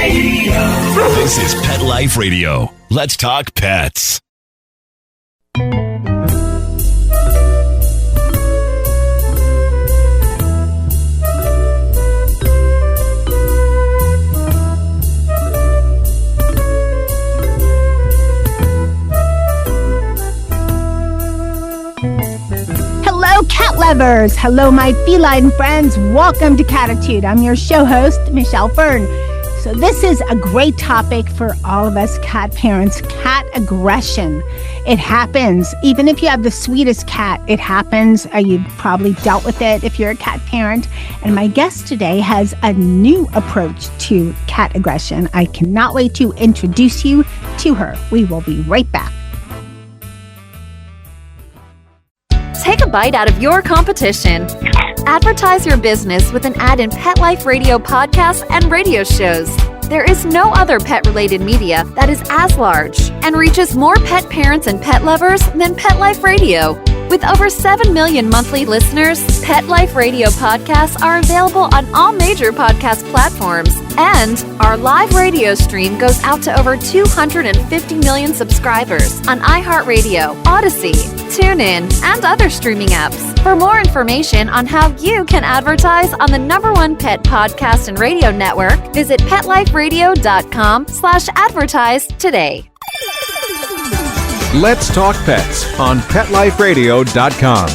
Radio. This is Pet Life Radio. Let's talk pets. Hello, cat lovers. Hello, my feline friends. Welcome to Cattitude. I'm your show host, Michelle Fern. So this is a great topic for all of us cat parents, cat aggression. It happens. Even if you have the sweetest cat, it happens. You've probably dealt with it if you're a cat parent. And my guest today has a new approach to cat aggression. I cannot wait to introduce you to her. We will be right back. Take a bite out of your competition. Advertise your business with an ad in Pet Life Radio podcasts and radio shows. There is no other pet-related media that is as large and reaches more pet parents and pet lovers than Pet Life Radio. With over 7 million monthly listeners, Pet Life Radio podcasts are available on all major podcast platforms. And our live radio stream goes out to over 250 million subscribers on iHeartRadio, Odyssey, TuneIn, and other streaming apps. For more information on how you can advertise on the #1 pet podcast and radio network, visit PetLifeRadio.com/advertise today. Let's Talk Pets on PetLifeRadio.com.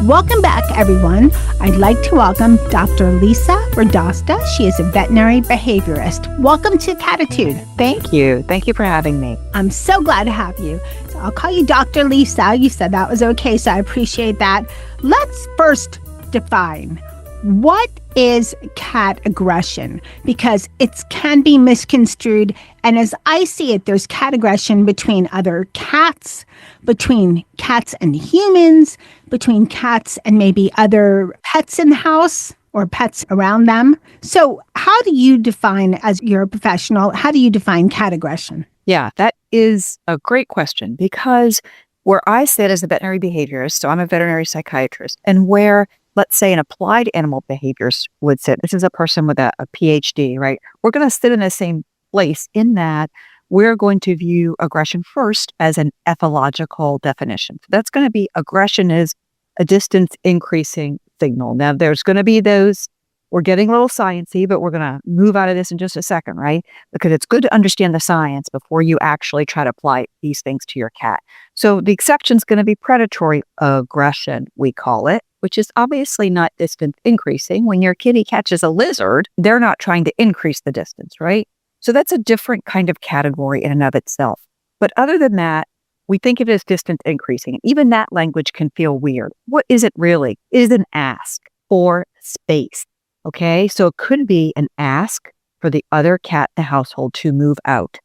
Welcome back, everyone. I'd like to welcome Dr. Lisa Radosta. She is a veterinary behaviorist. Welcome to Cattitude. Thank you. Thank you for having me. I'm so glad to have you. So I'll call you Dr. Lisa. You said that was okay, so I appreciate that. Let's first define what is cat aggression, because it can be misconstrued. And as I see it, there's cat aggression between other cats, between cats and humans, between cats and maybe other pets in the house or pets around them. So how do you define, as you're a professional, how do you define cat aggression? Yeah, that is a great question, because where I sit as a veterinary behaviorist, so I'm a veterinary psychiatrist, and where, let's say, an applied animal behaviorist would sit, this is a person with a PhD, right? We're going to sit in the same place in that we're going to view aggression first as an ethological definition. So that's going to be aggression is a distance increasing signal. Now, there's going to be those, we're getting a little sciencey, but we're going to move out of this in just a second, right? Because it's good to understand the science before you actually try to apply these things to your cat. So the exception is going to be predatory aggression, we call it, which is obviously not distance increasing. When your kitty catches a lizard, they're not trying to increase the distance, right? So that's a different kind of category in and of itself. But other than that, we think of it as distance increasing. Even that language can feel weird. What is it really? It is an ask for space. Okay, so it could be an ask for the other cat in the household to move out,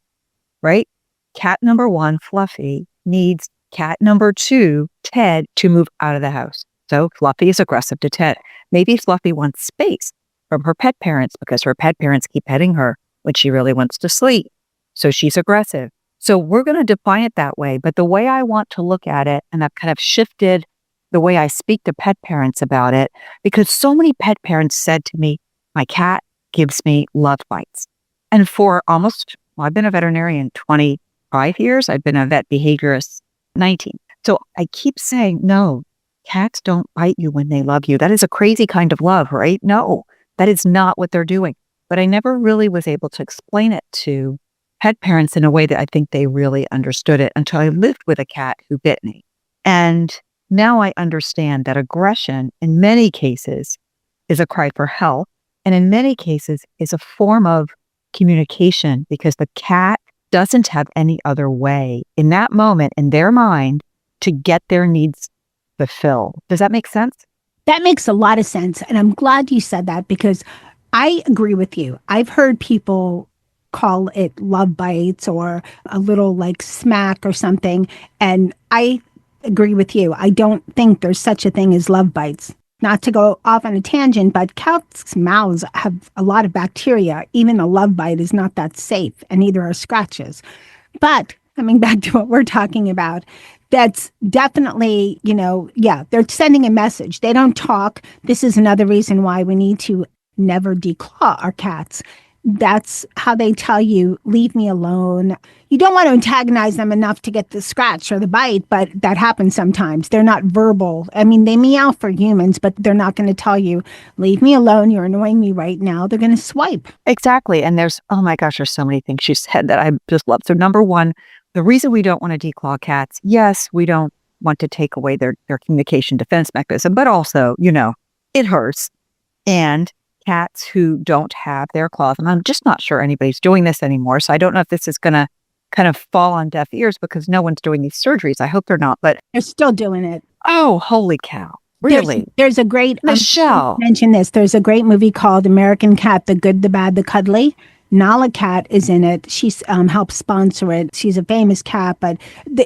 right? Cat number 1, Fluffy, needs cat number 2, Ted, to move out of the house. So Fluffy is aggressive to Ted. Maybe Fluffy wants space from her pet parents because her pet parents keep petting her when she really wants to sleep. So she's aggressive. So we're going to define it that way. But the way I want to look at it, and I've kind of shifted the way I speak to pet parents about it, because so many pet parents said to me, my cat gives me love bites. And for I've been a veterinarian 25 years. I've been a vet behaviorist 19. So I keep saying, no, cats don't bite you when they love you. That is a crazy kind of love, right? No, that is not what they're doing. But I never really was able to explain it to pet parents in a way that I think they really understood it until I lived with a cat who bit me. And now I understand that aggression in many cases is a cry for help, and in many cases is a form of communication, because the cat doesn't have any other way in that moment in their mind to get their needs fulfilled. Does that make sense? That makes a lot of sense. And I'm glad you said that, because I agree with you. I've heard people call it love bites or a little like smack or something. And I agree with you. I don't think there's such a thing as love bites. Not to go off on a tangent, but cats' mouths have a lot of bacteria. Even a love bite is not that safe, and neither are scratches. But coming back to what we're talking about, that's definitely, they're sending a message. They don't talk. This is another reason why we need to never declaw our cats. That's how they tell you, leave me alone. You don't want to antagonize them enough to get the scratch or the bite, but that happens sometimes. They're not verbal. I mean, they meow for humans, but they're not going to tell you, leave me alone. You're annoying me right now. They're going to swipe. Exactly. And oh my gosh, there's so many things she said that I just love. So number one, the reason we don't want to declaw cats, yes, we don't want to take away their communication defense mechanism, but also, it hurts. And cats who don't have their claws, and I'm just not sure anybody's doing this anymore. So I don't know if this is going to kind of fall on deaf ears because no one's doing these surgeries. I hope they're not, but they're still doing it. Oh, holy cow. Really? There's a great, Michelle. Mention this. There's a great movie called American Cat, The Good, the Bad, the Cuddly. Nala Cat is in it. She's helped sponsor it. She's a famous cat, but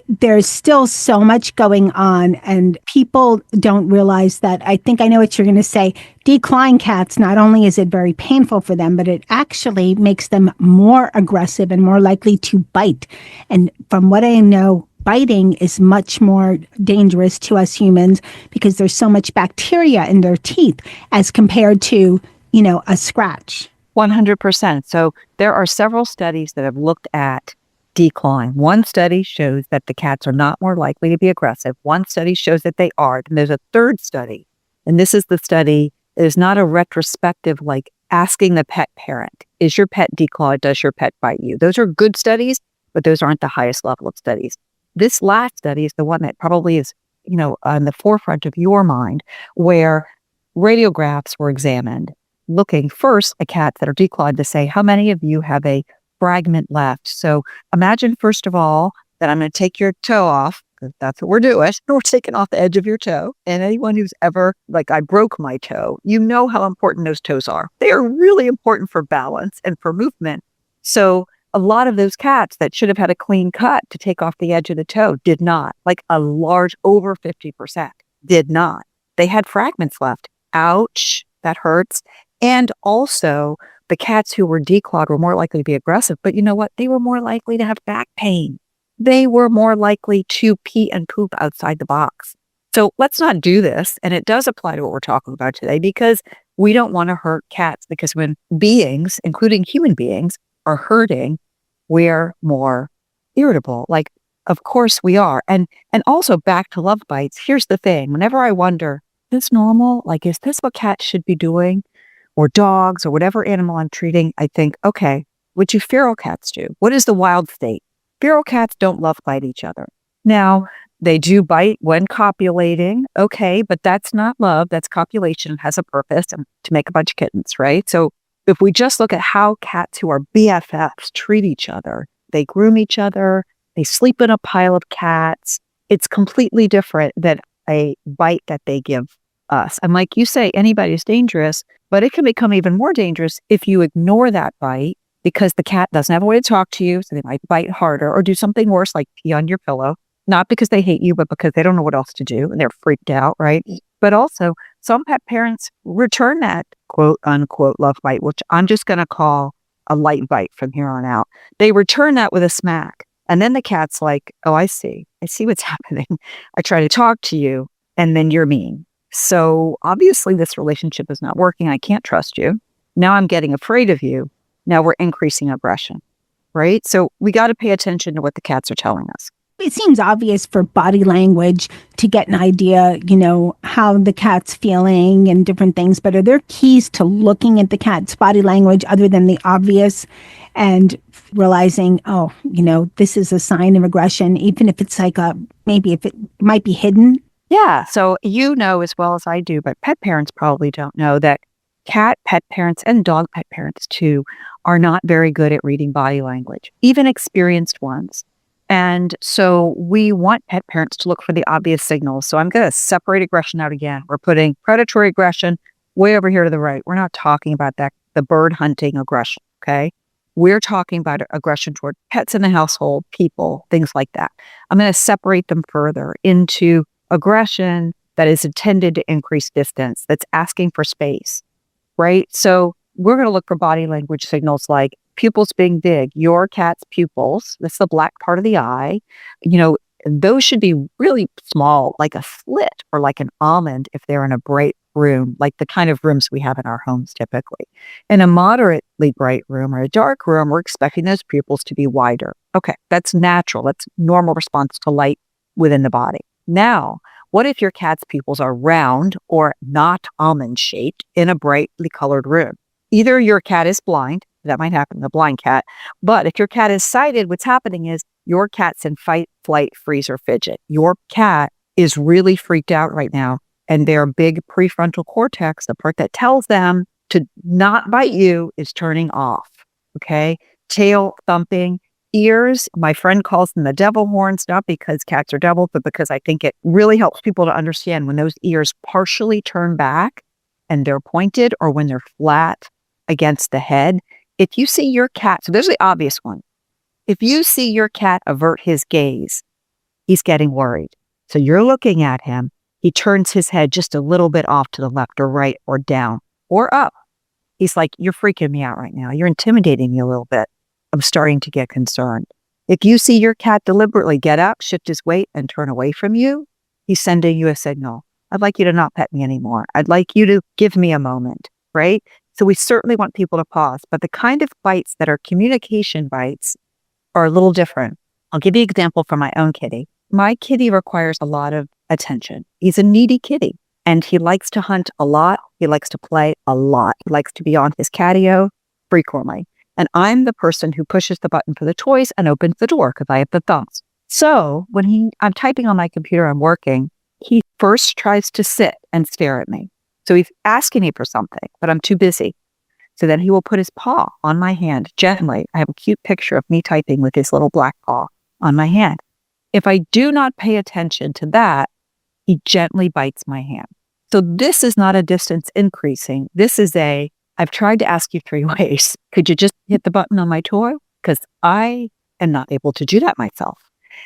there's still so much going on, and people don't realize that. I think I know what you're going to say. Declawing cats, not only is it very painful for them, but it actually makes them more aggressive and more likely to bite. And from what I know, biting is much more dangerous to us humans because there's so much bacteria in their teeth as compared to, a scratch. 100%. So there are several studies that have looked at declawing. One study shows that the cats are not more likely to be aggressive. One study shows that they are. And there's a third study. And this is the study. It is not a retrospective, like asking the pet parent, is your pet declawed? Does your pet bite you? Those are good studies, but those aren't the highest level of studies. This last study is the one that probably is, on the forefront of your mind, where radiographs were examined, looking first at cats that are declawed to say, how many of you have a fragment left? So imagine, first of all, that I'm going to take your toe off, because that's what we're doing. We're taking off the edge of your toe. And anyone who's ever, like I broke my toe, you know how important those toes are. They are really important for balance and for movement. So a lot of those cats that should have had a clean cut to take off the edge of the toe did not. Like a large, over 50% did not. They had fragments left. Ouch, that hurts. And also, the cats who were declawed were more likely to be aggressive. But you know what? They were more likely to have back pain. They were more likely to pee and poop outside the box. So let's not do this. And it does apply to what we're talking about today because we don't want to hurt cats. Because when beings, including human beings, are hurting, we're more irritable. Like, of course we are. And also back to love bites. Here's the thing. Whenever I wonder, is this normal? Like, is this what cats should be doing? Or dogs or whatever animal I'm treating, I think, okay, what do feral cats do? What is the wild state? Feral cats don't love bite each other. Now, they do bite when copulating, okay, but that's not love, that's copulation. It has a purpose and to make a bunch of kittens, right? So if we just look at how cats who are BFFs treat each other, they groom each other, they sleep in a pile of cats, it's completely different than a bite that they give us. And like you say, anybody's dangerous, but it can become even more dangerous if you ignore that bite because the cat doesn't have a way to talk to you. So they might bite harder or do something worse, like pee on your pillow, not because they hate you, but because they don't know what else to do and they're freaked out, right? But also some pet parents return that quote unquote love bite, which I'm just going to call a light bite from here on out. They return that with a smack. And then the cat's like, oh, I see what's happening. I try to talk to you and then you're mean. So obviously this relationship is not working. I can't trust you. Now I'm getting afraid of you. Now we're increasing aggression, right? So we got to pay attention to what the cats are telling us. It seems obvious for body language to get an idea, how the cat's feeling and different things. But are there keys to looking at the cat's body language other than the obvious and realizing, oh, this is a sign of aggression, even if it's like maybe if it might be hidden? Yeah. So as well as I do, but pet parents probably don't know that cat pet parents and dog pet parents too are not very good at reading body language, even experienced ones. And so we want pet parents to look for the obvious signals. So I'm going to separate aggression out again. We're putting predatory aggression way over here to the right. We're not talking about that, the bird hunting aggression, okay? We're talking about aggression toward pets in the household, people, things like that. I'm going to separate them further into aggression that is intended to increase distance, that's asking for space, right? So we're going to look for body language signals like pupils being big, your cat's pupils, that's the black part of the eye, those should be really small, like a slit or like an almond if they're in a bright room, like the kind of rooms we have in our homes typically. In a moderately bright room or a dark room, we're expecting those pupils to be wider. Okay, that's natural. That's normal response to light within the body. Now, what if your cat's pupils are round or not almond shaped in a brightly colored room? Either your cat is blind, that might happen to a blind cat, but if your cat is sighted, what's happening is your cat's in fight, flight, freeze, or fidget. Your cat is really freaked out right now, and their big prefrontal cortex, the part that tells them to not bite you, is turning off. Okay? Tail thumping, ears. My friend calls them the devil horns, not because cats are devils, but because I think it really helps people to understand when those ears partially turn back and they're pointed, or when they're flat against the head. If you see your cat, so there's the obvious one. If you see your cat avert his gaze, he's getting worried. So you're looking at him. He turns his head just a little bit off to the left or right or down or up. He's like, you're freaking me out right now. You're intimidating me a little bit. I'm starting to get concerned. If you see your cat deliberately get up, shift his weight, and turn away from you, he's sending you a signal. I'd like you to not pet me anymore. I'd like you to give me a moment, right? So we certainly want people to pause, but the kind of bites that are communication bites are a little different. I'll give you an example from my own kitty. My kitty requires a lot of attention. He's a needy kitty, and he likes to hunt a lot. He likes to play a lot. He likes to be on his catio frequently. And I'm the person who pushes the button for the toys and opens the door because I have the thumbs. So when I'm typing on my computer, I'm working, he first tries to sit and stare at me. So he's asking me for something, but I'm too busy. So then he will put his paw on my hand gently. I have a cute picture of me typing with his little black paw on my hand. If I do not pay attention to that, he gently bites my hand. So this is not a distance increasing. This is I've tried to ask you 3 ways. Could you just hit the button on my toy? Because I am not able to do that myself.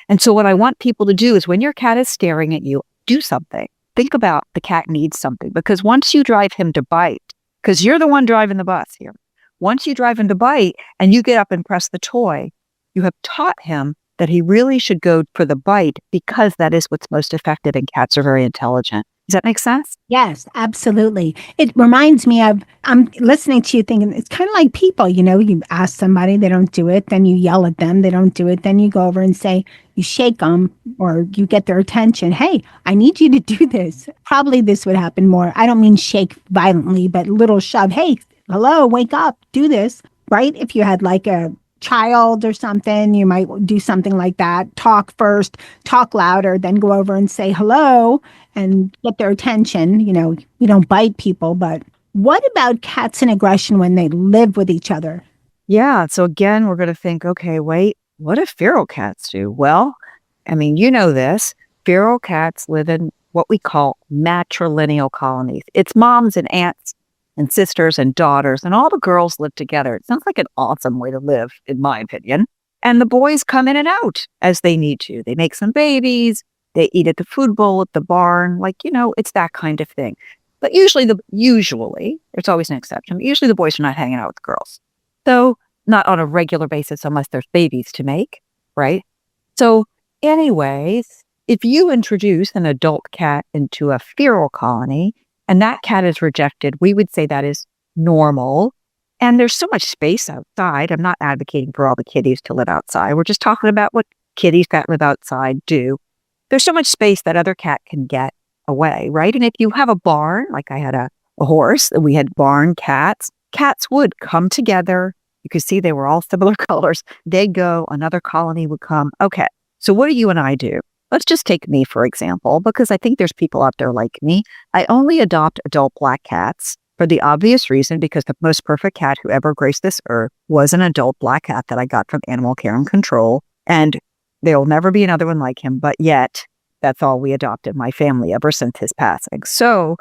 And so what I want people to do is when your cat is staring at you, do something. Think about the cat needs something, because once you drive him to bite, because you're the one driving the bus here, once you drive him to bite and you get up and press the toy, you have taught him that he really should go for the bite because that is what's most effective, and cats are very intelligent. Does that make sense? Yes, absolutely. It reminds me of, I'm listening to you thinking, it's kind of like people, you ask somebody, they don't do it, then you yell at them, they don't do it, then you go over and say, you shake them or you get their attention. Hey, I need you to do this. Probably this would happen more. I don't mean shake violently, but little shove. Hey, hello, wake up, do this, right? If you had like a child or something, you might do something like that. Talk first, talk louder, then go over and say hello and get their attention. You don't bite people, but what about cats and aggression when they live with each other? Yeah. So again, we're going to think, okay, wait, what do feral cats do? Well, you know this. Feral cats live in what we call matrilineal colonies. It's moms and aunts and sisters and daughters, and all the girls live together. It sounds like an awesome way to live, in my opinion. And the boys come in and out as they need to. They make some babies. They eat at the food bowl at the barn. It's that kind of thing. But usually, there's always an exception, but usually the boys are not hanging out with the girls. So not on a regular basis unless there's babies to make, right? So anyways, if you introduce an adult cat into a feral colony and that cat is rejected, we would say that is normal. And there's so much space outside. I'm not advocating for all the kitties to live outside. We're just talking about what kitties that live outside do. There's so much space that other cat can get away, right? And if you have a barn, like I had a horse, we had barn cats, cats would come together. You could see they were all similar colors. They'd go, another colony would come. Okay, so what do you and I do? Let's just take me, for example, because I think there's people out there like me. I only adopt adult black cats for the obvious reason, because the most perfect cat who ever graced this earth was an adult black cat that I got from Animal Care and Control. And there will never be another one like him, but yet that's all we adopted, my family, ever since his passing. So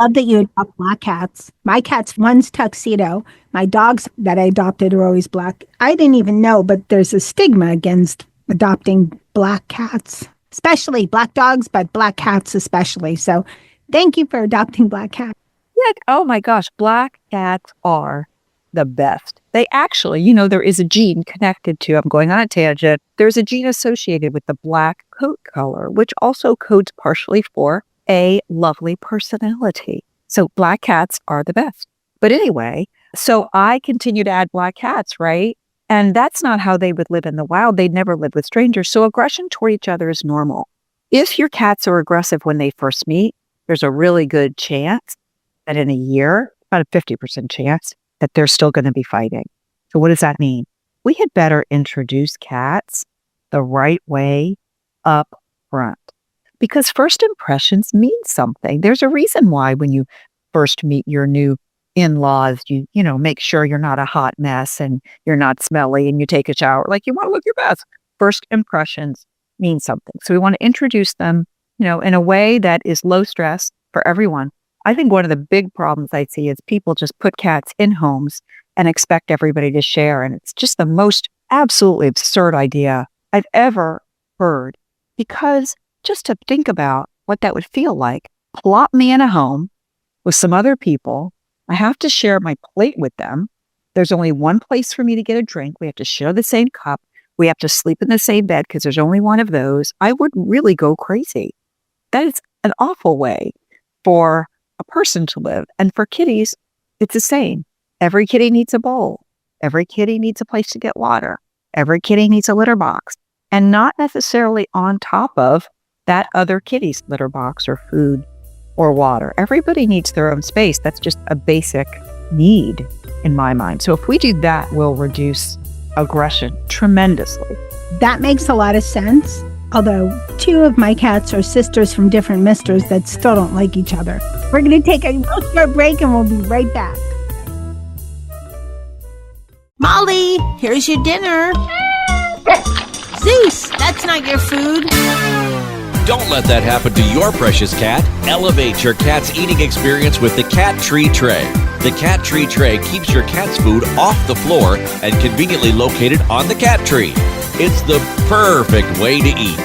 Love that you adopt black cats. My cat's one's tuxedo. My dogs that I adopted are always black. I didn't even know, but there's a stigma against adopting black cats, especially black dogs, but black cats especially. So thank you for adopting black cats. Yeah. Oh my gosh. Black cats are the best. They actually, there is a gene connected to, I'm going on a tangent, there's a gene associated with the black coat color, which also codes partially for a lovely personality. So black cats are the best. But anyway, so I continue to add black cats, right? And that's not how they would live in the wild. They'd never live with strangers. So aggression toward each other is normal. If your cats are aggressive when they first meet, there's a really good chance that in a year, about a 50% chance, that they're still going to be fighting. So what does that mean? We had better introduce cats the right way up front, because first impressions mean something. There's a reason why when you first meet your new in-laws, you make sure you're not a hot mess and you're not smelly and you take a shower. Like, you want to look your best. First impressions mean something. So we want to introduce them, in a way that is low stress for everyone. I think one of the big problems I see is people just put cats in homes and expect everybody to share. And it's just the most absolutely absurd idea I've ever heard. Because just to think about what that would feel like, plop me in a home with some other people. I have to share my plate with them. There's only one place for me to get a drink. We have to share the same cup. We have to sleep in the same bed because there's only one of those. I would really go crazy. That is an awful way for a person to live. And for kitties, it's the same. Every kitty needs a bowl. Every kitty needs a place to get water. Every kitty needs a litter box. And not necessarily on top of that other kitty's litter box or food or water. Everybody needs their own space. That's just a basic need in my mind. So if we do that, we'll reduce aggression tremendously. That makes a lot of sense. Although 2 of my cats are sisters from different misters that still don't like each other. We're going to take a real short break and we'll be right back. Molly, here's your dinner. Zeus, that's not your food. Don't let that happen to your precious cat. Elevate your cat's eating experience with the Cat Tree Tray. The Cat Tree Tray keeps your cat's food off the floor and conveniently located on the cat tree. It's the perfect way to eat.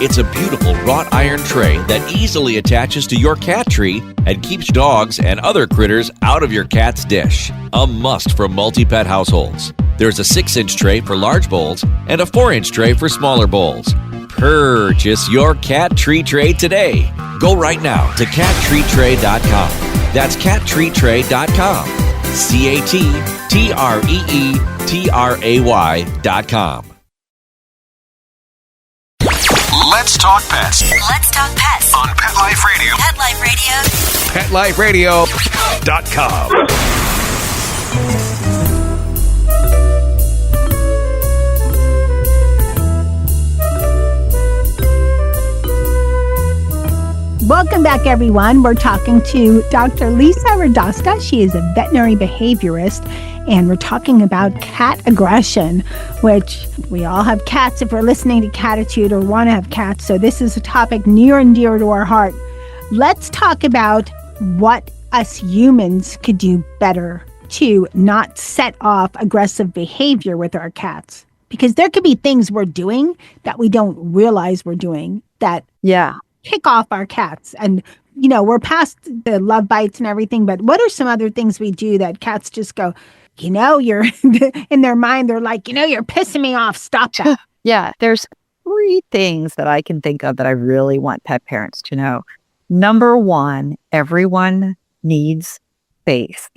It's a beautiful wrought iron tray that easily attaches to your cat tree and keeps dogs and other critters out of your cat's dish. A must for multi-pet households. There's a 6-inch tray for large bowls and a 4-inch tray for smaller bowls. Purchase your Cat Tree Tray today. Go right now to cattreetray.com. That's cattreetray.com. CATTREETRAY.com. Let's talk pets. Let's talk pets On Pet Life Radio. Pet Life Radio. PetLifeRadio.com. Welcome back, everyone. We're talking to Dr. Lisa Radosta. She is a veterinary behaviorist, and we're talking about cat aggression, which we all have cats if we're listening to Cattitude or want to have cats. So this is a topic near and dear to our heart. Let's talk about what us humans could do better to not set off aggressive behavior with our cats. Because there could be things we're doing that we don't realize we're doing that kick off our cats. And, we're past the love bites and everything, but what are some other things we do that cats just go, you're in their mind, they're like, you're pissing me off. Stop that. Yeah, there's 3 things that I can think of that I really want pet parents to know. Number 1, everyone needs space.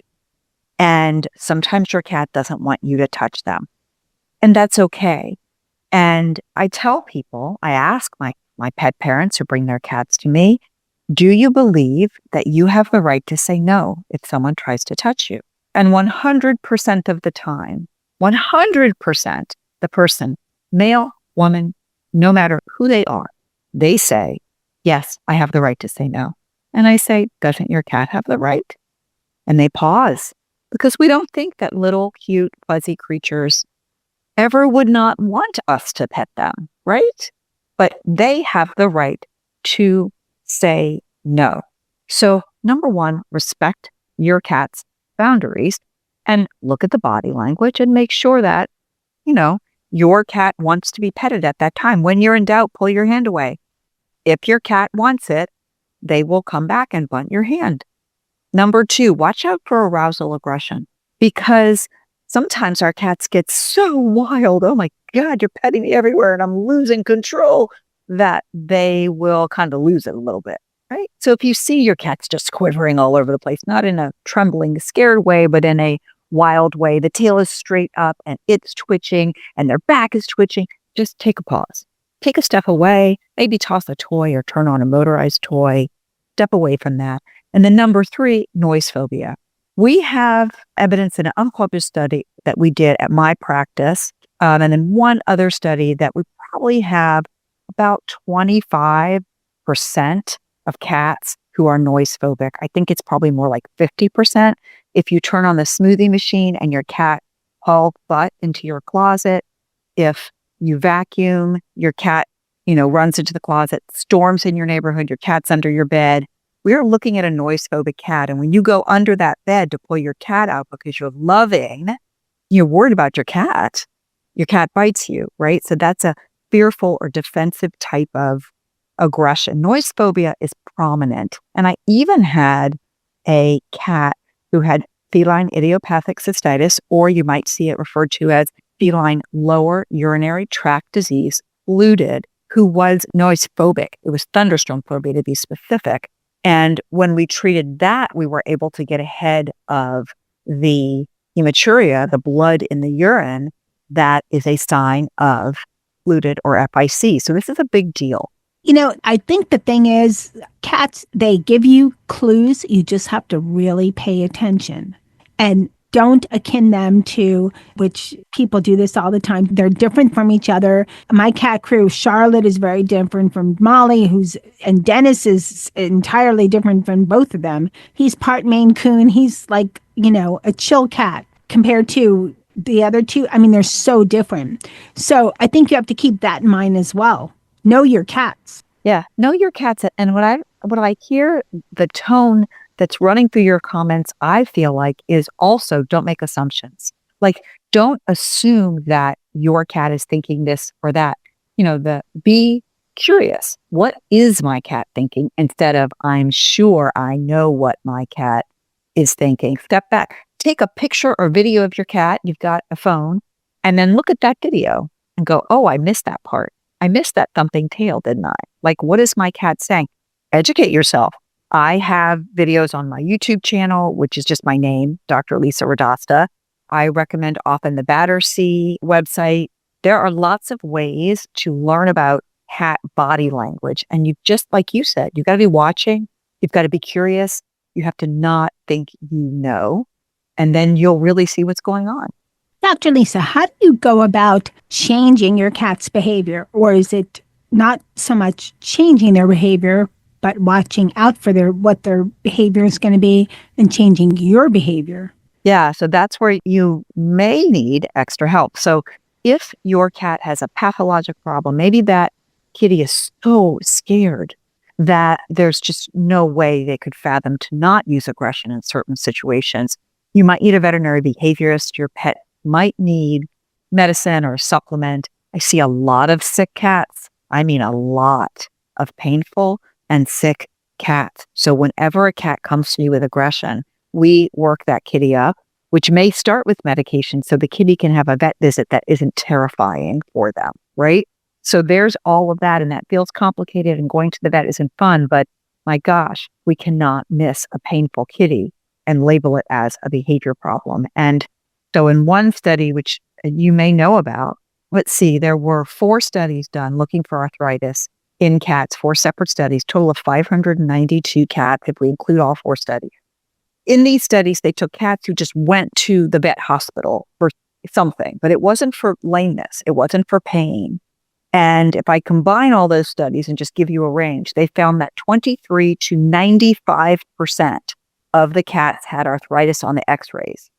And sometimes your cat doesn't want you to touch them. And that's okay. And I tell people, I ask my pet parents who bring their cats to me, do you believe that you have the right to say no if someone tries to touch you? And 100% of the time, 100%, the person, male, woman, no matter who they are, they say, yes, I have the right to say no. And I say, doesn't your cat have the right? And they pause because we don't think that little, cute, fuzzy creatures ever would not want us to pet them, right? But they have the right to say no. So number 1, respect your cat's boundaries and look at the body language and make sure that, your cat wants to be petted at that time. When you're in doubt, pull your hand away. If your cat wants it, they will come back and bunt your hand. Number 2, watch out for arousal aggression, because sometimes our cats get so wild. Oh my God, you're petting me everywhere and I'm losing control, that they will kind of lose it a little bit, right? So if you see your cat's just quivering all over the place, not in a trembling, scared way, but in a wild way, the tail is straight up and it's twitching and their back is twitching, just take a pause. Take a step away, maybe toss a toy or turn on a motorized toy. Step away from that. And then number 3, noise phobia. We have evidence in an unpublished study that we did at my practice, and then one other study that we probably have about 25% of cats who are noise phobic. I think it's probably more like 50%. If you turn on the smoothie machine and your cat hauls butt into your closet, if you vacuum, your cat, runs into the closet, storms in your neighborhood, your cat's under your bed. We are looking at a noise phobic cat. And when you go under that bed to pull your cat out because you're worried about your cat bites you, right? So that's a fearful or defensive type of aggression. Noise phobia is prominent. And I even had a cat who had feline idiopathic cystitis, or you might see it referred to as feline lower urinary tract disease, fluted, who was noise phobic. It was thunderstorm phobia to be specific. And when we treated that, we were able to get ahead of the hematuria, the blood in the urine, that is a sign of fluted or FIC. So this is a big deal. I think the thing is, cats, they give you clues. You just have to really pay attention and don't akin them to, which people do this all the time. They're different from each other. My cat crew, Charlotte is very different from Molly, and Dennis is entirely different from both of them. He's part Maine Coon. He's like, a chill cat compared to the other two. I mean, they're so different. So I think you have to keep that in mind as well. Know your cats. Yeah, know your cats. And what I hear, the tone that's running through your comments, I feel like, is also don't make assumptions. Like, don't assume that your cat is thinking this or that. Be curious. What is my cat thinking? Instead of, I'm sure I know what my cat is thinking. Step back. Take a picture or video of your cat. You've got a phone. And then look at that video and go, oh, I missed that part. I missed that thumping tail, didn't I? Like, what is my cat saying? Educate yourself. I have videos on my YouTube channel, which is just my name, Dr. Lisa Radosta. I recommend often the Battersea website. There are lots of ways to learn about cat body language. And like you said, you've got to be watching. You've got to be curious. You have to not think you know. And then you'll really see what's going on. Dr. Lisa, how do you go about changing your cat's behavior? Or is it not so much changing their behavior, but watching out for what their behavior is going to be and changing your behavior? Yeah, so that's where you may need extra help. So if your cat has a pathologic problem, maybe that kitty is so scared that there's just no way they could fathom to not use aggression in certain situations, you might need a veterinary behaviorist. Your pet might need medicine or a supplement. I see a lot of sick cats. I mean, a lot of painful and sick cats. So whenever a cat comes to me with aggression, we work that kitty up, which may start with medication so the kitty can have a vet visit that isn't terrifying for them, right? So there's all of that, and that feels complicated, and going to the vet isn't fun, but my gosh, we cannot miss a painful kitty and label it as a behavior problem. And so in one study, which you may know about, let's see, there were 4 studies done looking for arthritis in cats, 4 separate studies, total of 592 cats, if we include all 4 studies. In these studies, they took cats who just went to the vet hospital for something, but it wasn't for lameness. It wasn't for pain. And if I combine all those studies and just give you a range, they found that 23 to 95% of the cats had arthritis on the x-rays.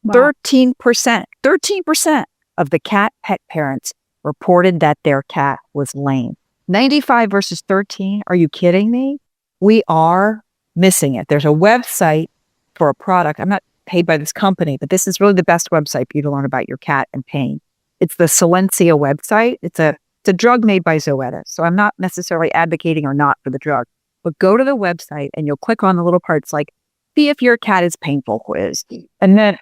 Wow. 13% of the cat pet parents reported that their cat was lame. 95 versus 13, are you kidding me? We are missing it. There's a website for a product. I'm not paid by this company, but this is really the best website for you to learn about your cat and pain. It's the Silencia website. It's a drug made by Zoetis. So I'm not necessarily advocating or not for the drug, but go to the website and you'll click on the little parts like, see if your cat is painful quiz. And then,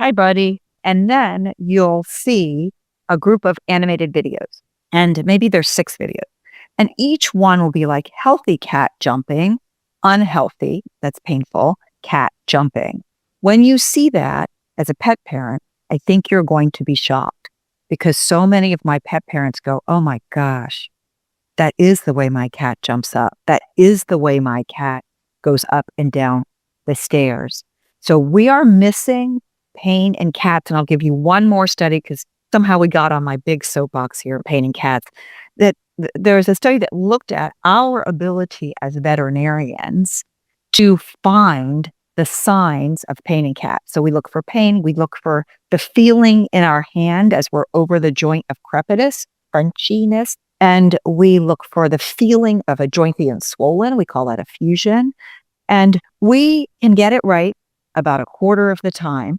hi buddy, And then you'll see a group of animated videos. And maybe there's 6 videos. And each one will be like healthy cat jumping, unhealthy, that's painful, cat jumping. When you see that as a pet parent, I think you're going to be shocked because so many of my pet parents go, oh my gosh, that is the way my cat jumps up. That is the way my cat goes up and down the stairs. So we are missing pain in cats. And I'll give you one more study because somehow we got on my big soapbox here, pain in cats, that there's a study that looked at our ability as veterinarians to find the signs of pain in cats. So we look for pain, we look for the feeling in our hand as we're over the joint of crepitus, crunchiness, and we look for the feeling of a joint being swollen. We call that a fusion. And we can get it right about a quarter of the time,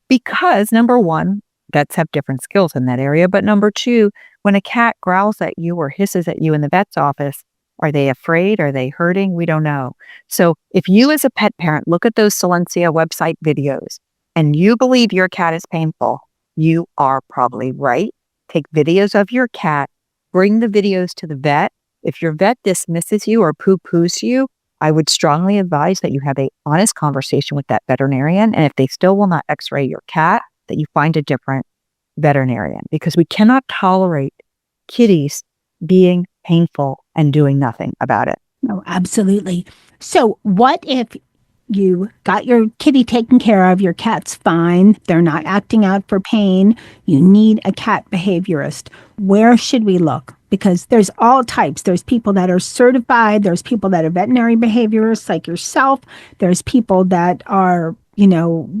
because number one, vets have different skills in that area. But number two, when a cat growls at you or hisses at you in the vet's office, are they afraid? Are they hurting? We don't know. So if you as a pet parent look at those Silencia website videos and you believe your cat is painful, you are probably right. Take videos of your cat, bring the videos to the vet. If your vet dismisses you or poo-poos you, I would strongly advise that you have an honest conversation with that veterinarian. And if they still will not x-ray your cat, that you find a different veterinarian, because we cannot tolerate kitties being painful and doing nothing about it. No, absolutely. So what if you got your kitty taken care of, your cat's fine, they're not acting out for pain, you need a cat behaviorist? Where should we look? Because there's all types. There's people that are certified, there's people that are veterinary behaviorists like yourself, there's people that are,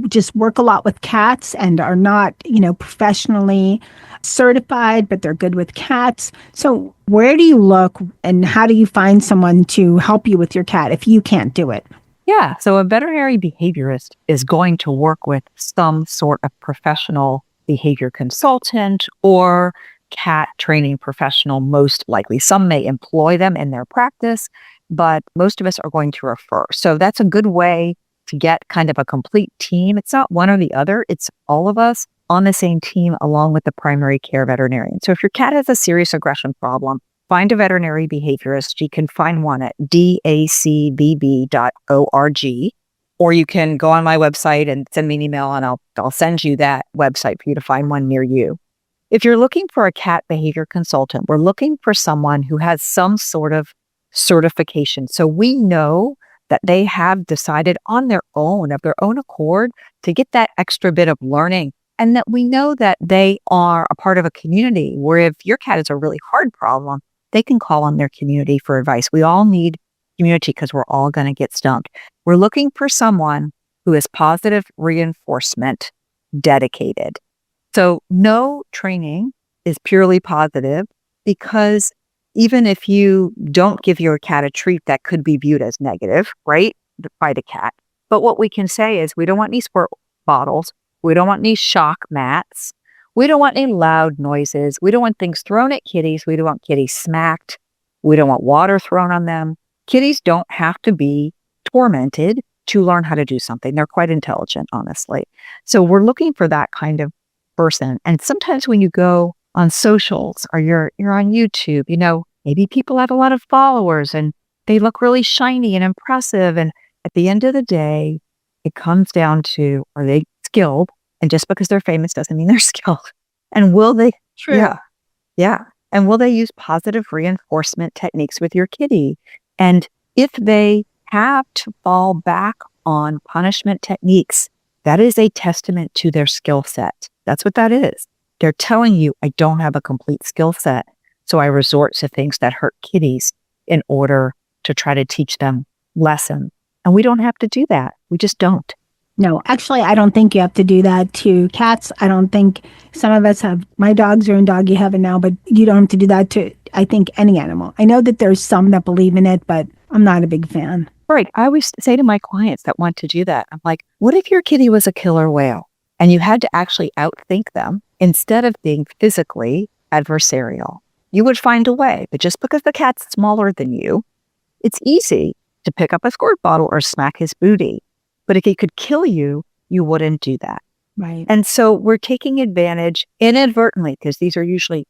just work a lot with cats and are not, professionally certified, but they're good with cats. So where do you look and how do you find someone to help you with your cat if you can't do it? Yeah. So a veterinary behaviorist is going to work with some sort of professional behavior consultant or cat training professional, most likely. Some may employ them in their practice, but most of us are going to refer. So that's a good way to get kind of a complete team. It's not one or the other. It's all of us on the same team along with the primary care veterinarian. So if your cat has a serious aggression problem, find a veterinary behaviorist. You can find one at dacbb.org, or you can go on my website and send me an email and I'll send you that website for you to find one near you. If you're looking for a cat behavior consultant, we're looking for someone who has some sort of certification. So we know that they have decided on their own, of their own accord, to get that extra bit of learning. And that we know that they are a part of a community where if your cat is a really hard problem, they can call on their community for advice. We all need community because we're all going to get stumped. We're looking for someone who is positive reinforcement dedicated. So no training is purely positive, because even if you don't give your cat a treat, that could be viewed as negative, right, by the cat. But what we can say is we don't want any squirt bottles. We don't want any shock mats. We don't want any loud noises. We don't want things thrown at kitties. We don't want kitties smacked. We don't want water thrown on them. Kitties don't have to be tormented to learn how to do something. They're quite intelligent, honestly. So we're looking for that kind of person. And sometimes when you go on socials or you're on YouTube, maybe people have a lot of followers and they look really shiny and impressive. And at the end of the day, it comes down to, are they skilled? And just because they're famous doesn't mean they're skilled. And will they? True. Yeah. And will they use positive reinforcement techniques with your kitty? And if they have to fall back on punishment techniques, that is a testament to their skill set. That's what that is. They're telling you, I don't have a complete skill set, so I resort to things that hurt kitties in order to try to teach them lessons. And we don't have to do that. We just don't. No, actually, I don't think you have to do that to cats. I don't think some of us have, my dogs are in doggy heaven now, but you don't have to do that to, I think, any animal. I know that there's some that believe in it, but I'm not a big fan. Right. I always say to my clients that want to do that, I'm like, what if your kitty was a killer whale and you had to actually outthink them instead of being physically adversarial? You would find a way, but just because the cat's smaller than you, it's easy to pick up a squirt bottle or smack his booty. But if he could kill you, you wouldn't do that. Right. And so we're taking advantage inadvertently, because these are usually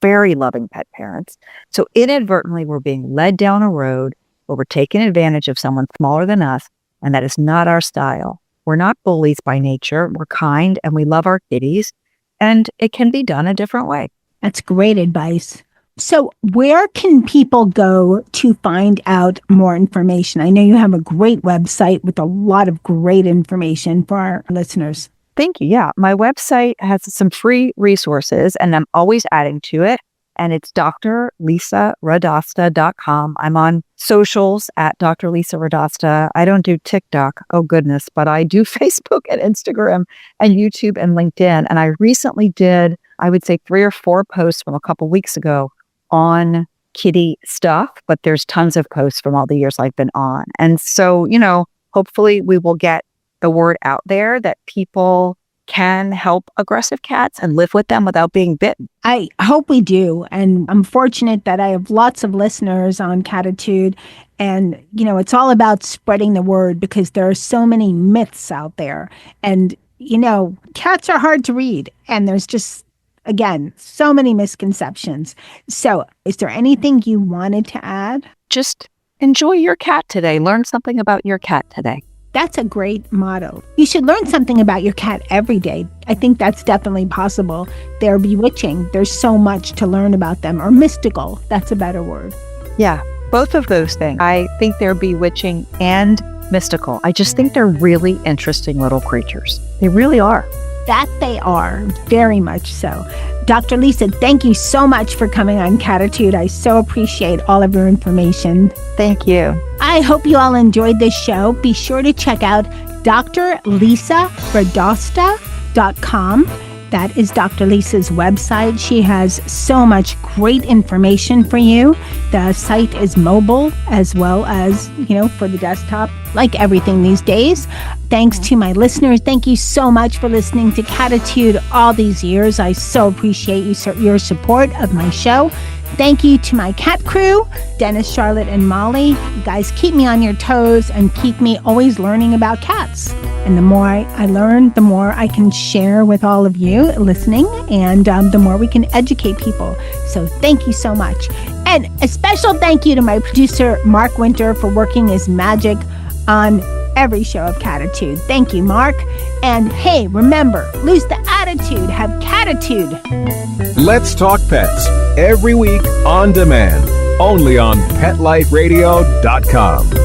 very loving pet parents. So inadvertently, we're being led down a road where we're taking advantage of someone smaller than us, and that is not our style. We're not bullies by nature. We're kind and we love our kitties, and it can be done a different way. That's great advice. So where can people go to find out more information? I know you have a great website with a lot of great information for our listeners. Thank you. Yeah. My website has some free resources and I'm always adding to it. And it's drlisaradosta.com. I'm on socials at Dr. Lisa Radosta. I don't do TikTok, oh goodness, but I do Facebook and Instagram and YouTube and LinkedIn. And I recently did, I would say 3 or 4 posts from a couple weeks ago on kitty stuff, but there's tons of posts from all the years I've been on. And so, hopefully we will get the word out there that people can help aggressive cats and live with them without being bitten. I hope we do. And I'm fortunate that I have lots of listeners on Cattitude. And, it's all about spreading the word because there are so many myths out there. And, cats are hard to read. And there's just, again, so many misconceptions. So is there anything you wanted to add? Just enjoy your cat today. Learn something about your cat today. That's a great motto. You should learn something about your cat every day. I think that's definitely possible. They're bewitching. There's so much to learn about them, or mystical. That's a better word. Yeah, both of those things. I think they're bewitching and mystical. I just think they're really interesting little creatures. They really are. That they are, very much so. Dr. Lisa, thank you so much for coming on Cattitude. I so appreciate all of your information. Thank you. I hope you all enjoyed this show. Be sure to check out drlisaradosta.com. That is Dr. Lisa's website. She has so much great information for you. The site is mobile as well as, for the desktop, like everything these days. Thanks to my listeners. Thank you so much for listening to Cattitude all these years. I so appreciate your support of my show. Thank you to my cat crew, Dennis, Charlotte, and Molly. You guys keep me on your toes and keep me always learning about cats. And the more I learn, the more I can share with all of you listening, and the more we can educate people. So thank you so much. And a special thank you to my producer, Mark Winter, for working his magic on every show of Cattitude. Thank you, Mark. And hey, remember, lose the attitude, have Cattitude. Let's Talk Pets, every week on demand, only on PetLifeRadio.com.